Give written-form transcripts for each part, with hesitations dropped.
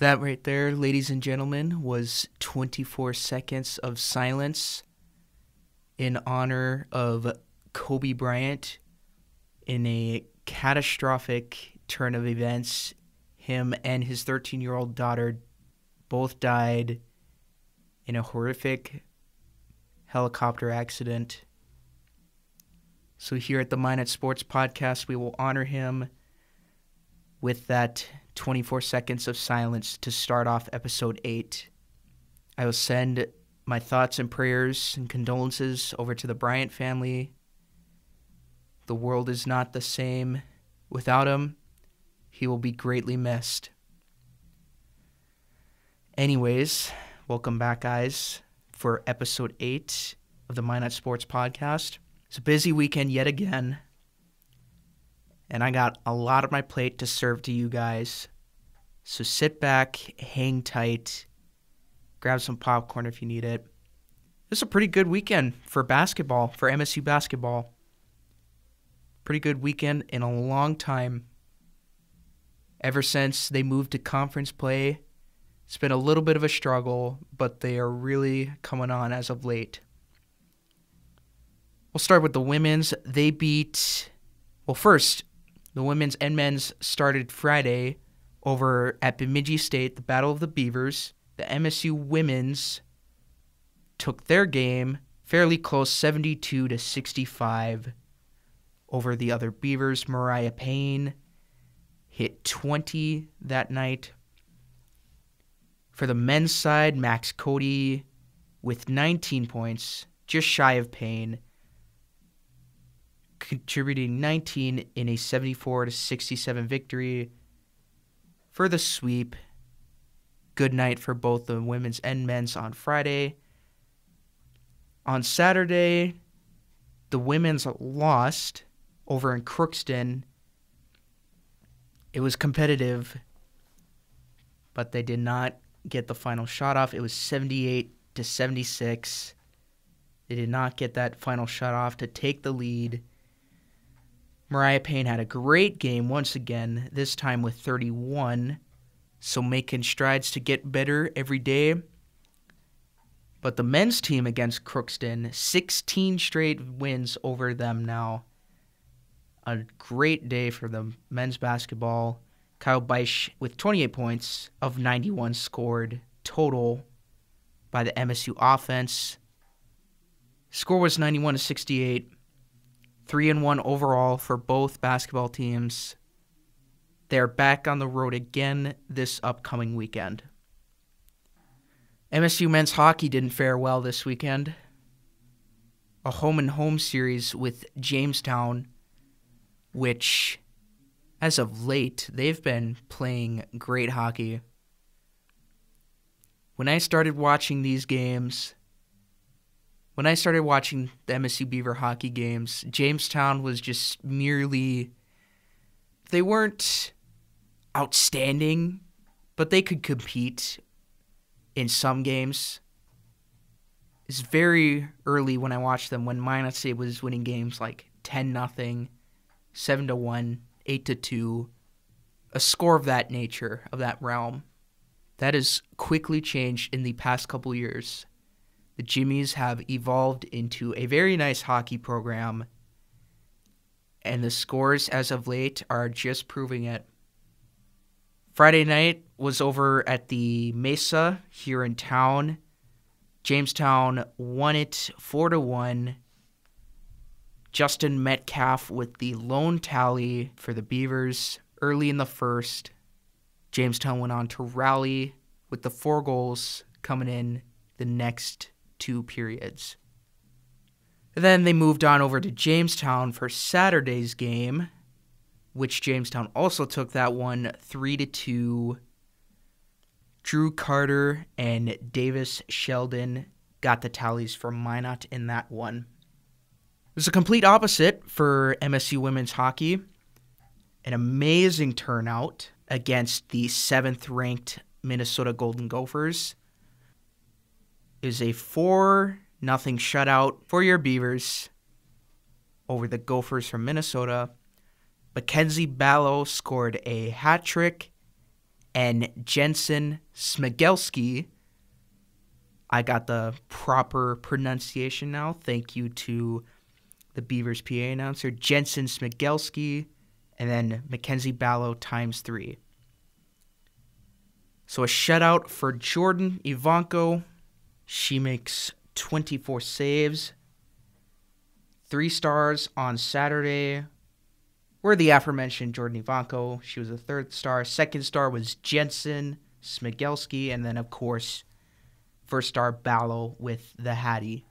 That right there, ladies and gentlemen, was 24 seconds of silence in honor of Kobe Bryant in a catastrophic turn of events. Him and his 13-year-old daughter both died in a horrific helicopter accident. So here at the Minot Sports Podcast, we will honor him with that 24 seconds of silence to start off episode 8. I will send my thoughts and prayers and condolences over to the Bryant family. The world is not the same without him. He will be greatly missed. Anyways, welcome back, guys, for episode 8 of the Minot Sports Podcast. It's a busy weekend yet again, and I got a lot on my plate to serve to you guys. So sit back, hang tight, grab some popcorn if you need it. This is a pretty good weekend for basketball, for MSU basketball. Pretty good weekend in a long time. Ever since they moved to conference play, it's been a little bit of a struggle, but they are really coming on as of late. We'll start with the women's. They beat, first, the women's and men's started Friday over at Bemidji State, the Battle of the Beavers. The MSU women's took their game fairly close, 72-65 over the other Beavers. Mariah Payne hit 20 that night. For the men's side, Max Cody with 19 points, just shy of Payne, contributing 19 in a 74-67 victory for the sweep. Good night for both the women's and men's on Friday. On Saturday, the women's lost over in Crookston. It was competitive, but they did not get the final shot off. It was 78-76. They did not get that final shot off to take the lead. Mariah Payne had a great game once again, this time with 31, so making strides to get better every day. But the men's team against Crookston, 16 straight wins over them now. A great day for the men's basketball. Kyle Beisch with 28 points of 91 scored total by the MSU offense. Score was 91-68. 3-1 overall for both basketball teams. They're back on the road again this upcoming weekend. MSU men's hockey didn't fare well this weekend. A home-and-home series with Jamestown, which, as of late, they've been playing great hockey. When I started watching these games, when I started watching the MSU Beaver hockey games, Jamestown was just merely, they weren't outstanding, but they could compete in some games. It's very early when I watched them, when Minot State was winning games like 10-0, 7-1, 8-2, a score of that nature, of that realm. That has quickly changed in the past couple years. The Jimmies have evolved into a very nice hockey program, and the scores as of late are just proving it. Friday night was over at the Mesa here in town. Jamestown won it 4-1. Justin Metcalf with the lone tally for the Beavers early in the first. Jamestown went on to rally with the 4 goals coming in the next 2 periods. Then they moved on over to Jamestown for Saturday's game, which Jamestown also took that one 3-2. Drew Carter and Davis Sheldon got the tallies for Minot in that one. It was a complete opposite for MSU women's hockey. An amazing turnout against the 7th-ranked Minnesota Golden Gophers. It was a 4-0 shutout for your Beavers over the Gophers from Minnesota. Mackenzie Ballo scored a hat trick and Jensen Smigelski. I got the proper pronunciation now. Thank you to the Beavers PA announcer, Jensen Smigelski, and then Mackenzie Ballo times 3. So a shutout for Jordan Ivanko. She makes 24 saves. 3 stars on Saturday were the aforementioned Jordan Ivanko. She was the 3rd star. 2nd star was Jensen Smigelski. And then, of course, 1st star Ballo with the Hattie.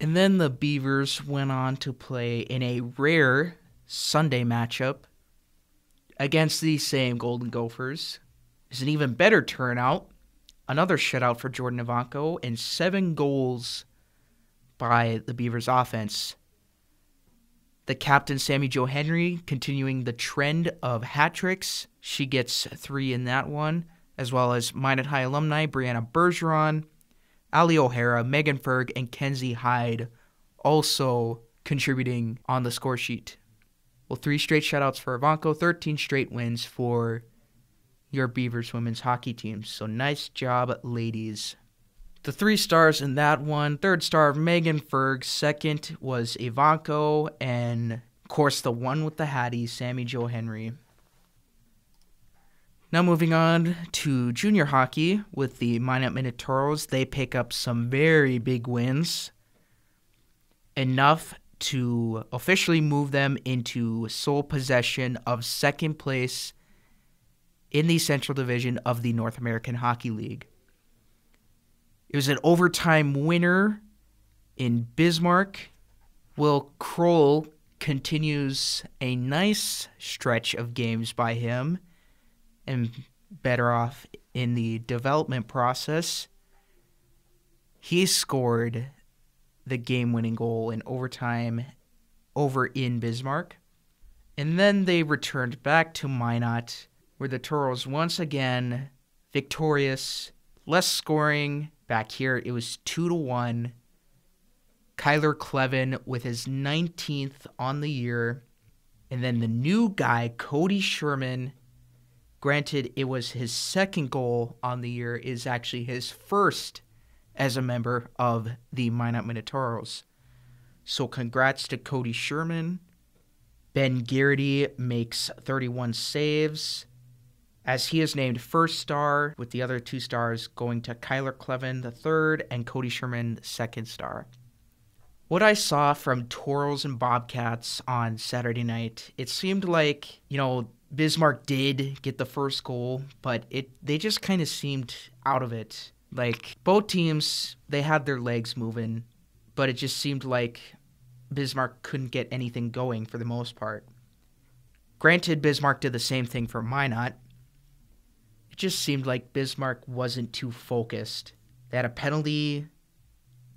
And then the Beavers went on to play in a rare Sunday matchup against the same Golden Gophers. It's an even better turnout. Another shutout for Jordan Ivanko and 7 goals by the Beavers offense. The captain, Sammy Jo Henry, continuing the trend of hat tricks. She gets 3 in that one, as well as Minot High alumni Brianna Bergeron, Ali O'Hara, Megan Ferg, and Kenzie Hyde also contributing on the score sheet. Well, 3 straight shutouts for Ivanko, 13 straight wins for your Beavers women's hockey team. So nice job, ladies. The 3 stars in that one. 3rd star, Megan Ferg. 2nd was Ivanko. And, of course, the one with the Hattie, Sammy Jo Henry. Now moving on to junior hockey with the Minot Minotaurs. They pick up some very big wins. Enough to officially move them into sole possession of 2nd place in the Central Division of the North American Hockey League. It was an overtime winner in Bismarck. Will Kroll continues a nice stretch of games by him and better off in the development process. He scored the game-winning goal in overtime over in Bismarck. And then they returned back to Minot, where the Toros once again victorious. Less scoring. Back here, it was 2-1. Kyler Clevin with his 19th on the year. And then the new guy, Cody Sherman, granted it was his 2nd goal on the year, is actually his 1st as a member of the Minot Minotauros. So congrats to Cody Sherman. Ben Garrity makes 31 saves, as he is named 1st star, with the other 2 stars going to Kyler Clevin, the 3rd, and Cody Sherman, the 2nd star. What I saw from Toros and Bobcats on Saturday night, it seemed like, Bismarck did get the 1st goal, but they just kind of seemed out of it. Like, both teams, they had their legs moving, but it just seemed like Bismarck couldn't get anything going for the most part. Granted, Bismarck did the same thing for Minot. It just seemed like Bismarck wasn't too focused. They had a penalty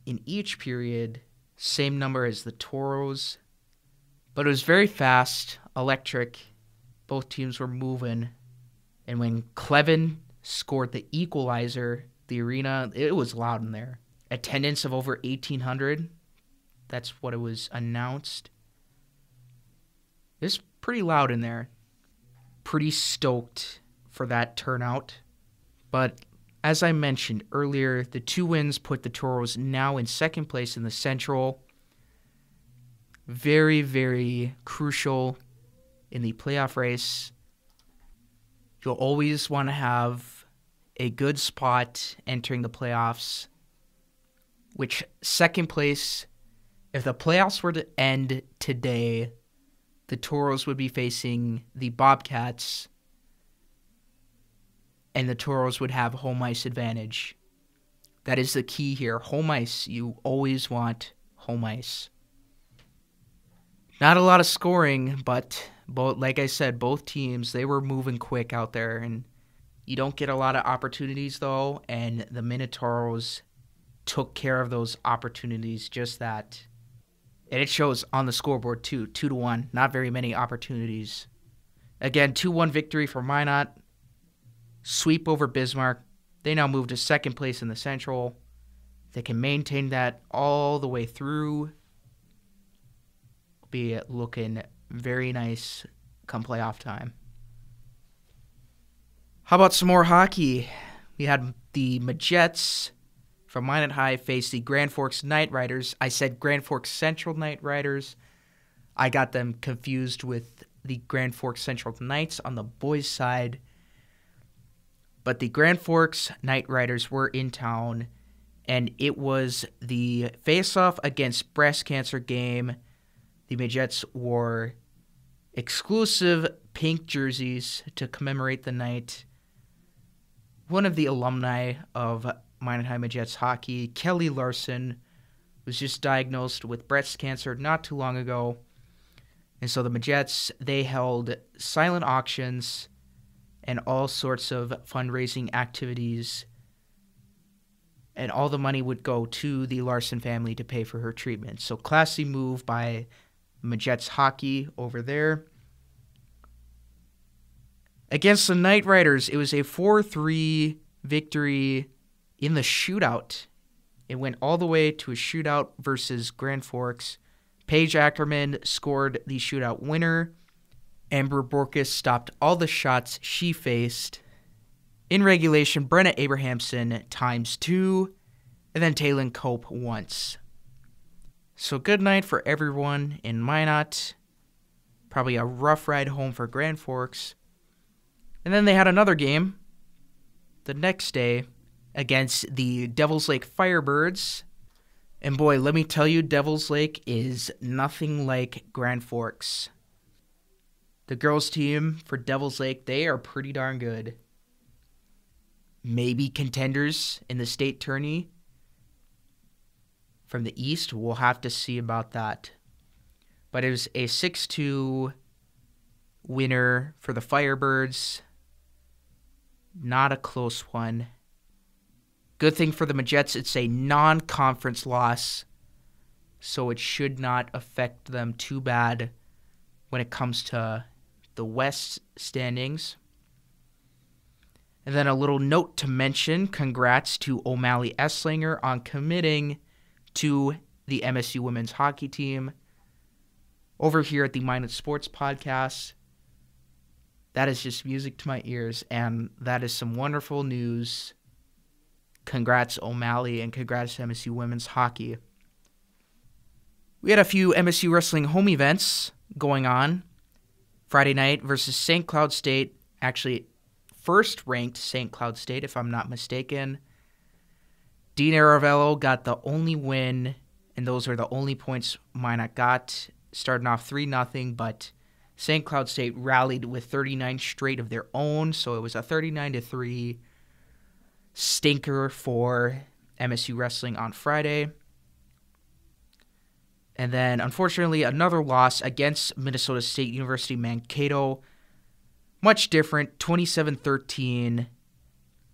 in each period, same number as the Toros, but it was very fast, electric. Both teams were moving, and when Clevin scored the equalizer, the arena, it was loud in there. Attendance of over 1,800. That's what it was announced. It's pretty loud in there. Pretty stoked for that turnout. But as I mentioned earlier, the 2 wins put the Toros now in 2nd place in the Central. Very, very crucial in the playoff race. You'll always want to have a good spot entering the playoffs, which 2nd place, if the playoffs were to end today, the Toros would be facing the Bobcats, and the Toros would have home ice advantage. That is the key here. Home ice. You always want home ice. Not a lot of scoring, but like I said, both teams, they were moving quick out there, and you don't get a lot of opportunities, though, and the Minotauros took care of those opportunities, just that. And it shows on the scoreboard, too, 2-1. Not very many opportunities. Again, 2-1 victory for Minot. Sweep over Bismarck. They now move to 2nd place in the Central. They can maintain that all the way through. Be looking very nice come playoff time. How about some more hockey? We had the Majets from Minot High face the Grand Forks Knight Riders. I said Grand Forks Central Knight Riders. I got them confused with the Grand Forks Central Knights on the boys' side. But the Grand Forks Knight Riders were in town, and it was the face-off against breast cancer game. The Majets wore exclusive pink jerseys to commemorate the night. One of the alumni of Minot High Majets hockey, Kelly Larson, was just diagnosed with breast cancer not too long ago. And so the Majets, they held silent auctions and all sorts of fundraising activities. And all the money would go to the Larson family to pay for her treatment. So classy move by Majets hockey over there. Against the Knight Riders, it was a 4-3 victory in the shootout. It went all the way to a shootout versus Grand Forks. Paige Ackerman scored the shootout winner. Amber Borkus stopped all the shots she faced. In regulation, Brenna Abrahamson ×2, and then Taylin Cope once. So good night for everyone in Minot. Probably a rough ride home for Grand Forks. And then they had another game the next day against the Devils Lake Firebirds. And boy, let me tell you, Devils Lake is nothing like Grand Forks. The girls' team for Devils Lake, they are pretty darn good. Maybe contenders in the state tourney from the East. We'll have to see about that. But it was a 6-2 winner for the Firebirds. Not a close one. Good thing for the Majets, it's a non-conference loss, so it should not affect them too bad when it comes to the West standings. And then a little note to mention, congrats to O'Malley Esslinger on committing to the MSU women's hockey team over here at the Minot Sports Podcast. That is just music to my ears, and that is some wonderful news. Congrats, O'Malley, and congrats to MSU women's hockey. We had a few MSU wrestling home events going on. Friday night versus St. Cloud State, actually first-ranked St. Cloud State, if I'm not mistaken. Dean Aravello got the only win, and those are the only points Minot got, starting off 3-0, but St. Cloud State rallied with 39 straight of their own, so it was a 39-3 stinker for MSU wrestling on Friday. And then, unfortunately, another loss against Minnesota State University Mankato. Much different, 27-13.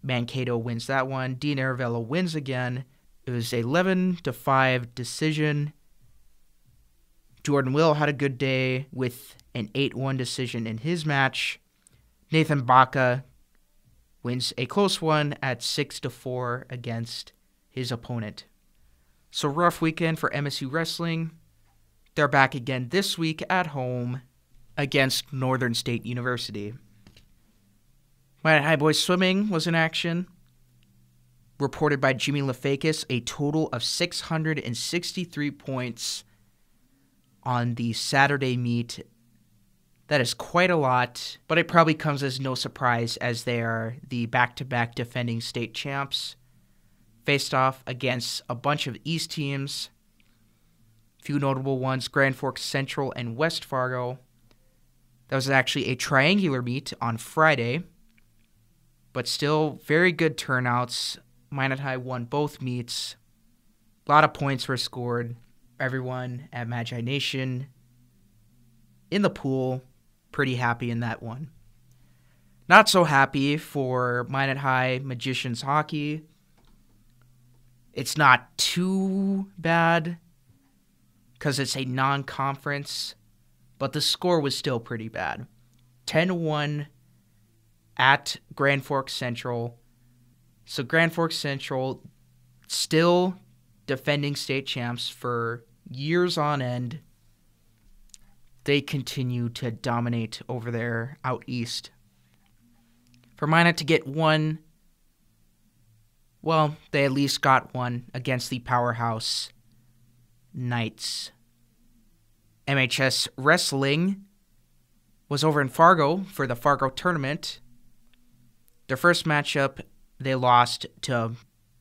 Mankato wins that one. Dean Aravello wins again. It was a 11-5 decision. Jordan Will had a good day with an 8-1 decision in his match. Nathan Baca wins a close one at 6-4 against his opponent. So rough weekend for MSU wrestling. They're back again this week at home against Northern State University. Minot High boys swimming was in action. Reported by Jimmy LaFakis, a total of 663 points on the Saturday meet. That is quite a lot, but it probably comes as no surprise as they are the back-to-back defending state champs. Faced off against a bunch of East teams. Few notable ones, Grand Forks Central and West Fargo. That was actually a triangular meet on Friday, but still very good turnouts. Minot High won both meets. A lot of points were scored. Everyone at Magi Nation in the pool, pretty happy in that one. Not so happy for Minot High Magicians hockey. It's not too bad because it's a non-conference, but the score was still pretty bad. 10-1 at Grand Forks Central. So Grand Forks Central still defending state champs for years on end. They continue to dominate over there out east. for Minot to get one. Well, they at least got one against the powerhouse Knights. MHS Wrestling was over in Fargo for the Fargo tournament. Their first matchup, they lost to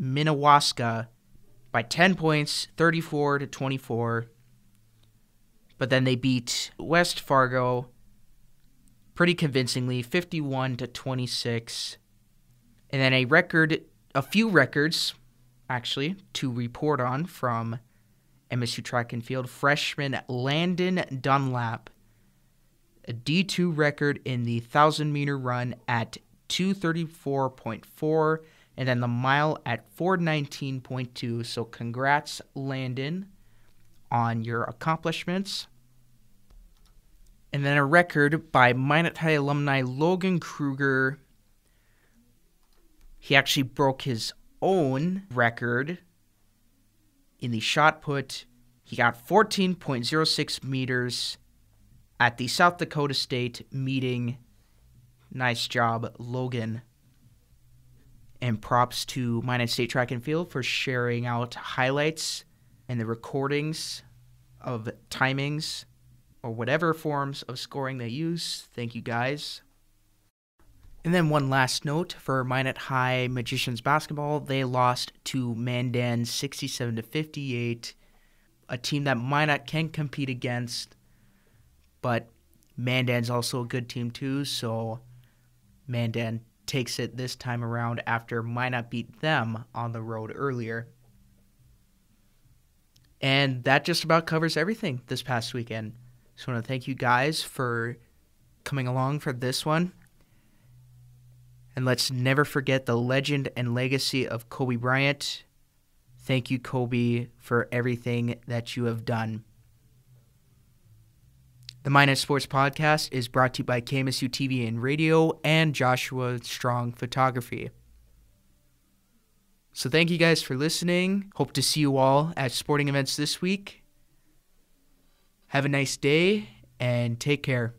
Minnewaska by 10 points, 34-24. But then they beat West Fargo pretty convincingly, 51-26. And then a few records, actually, to report on from MSU Track and Field. Freshman Landon Dunlap, a D2 record in the 1,000-meter run at 2:34.4, and then the mile at 4:19.2. So congrats, Landon, on your accomplishments. And then a record by Minot High alumni Logan Kruger. He actually broke his own record in the shot put. He got 14.06 meters at the South Dakota State meeting. Nice job, Logan. And props to Minot State Track and Field for sharing out highlights and the recordings of timings or whatever forms of scoring they use. Thank you, guys. And then one last note for Minot High Magicians basketball. They lost to Mandan 67-58, a team that Minot can compete against, but Mandan's also a good team too, so Mandan takes it this time around after Minot beat them on the road earlier. And that just about covers everything this past weekend. Just want to thank you guys for coming along for this one. And let's never forget the legend and legacy of Kobe Bryant. Thank you, Kobe, for everything that you have done. The Minot Sports Podcast is brought to you by KMSU TV and Radio and Joshua Strong Photography. So thank you guys for listening. Hope to see you all at sporting events this week. Have a nice day and take care.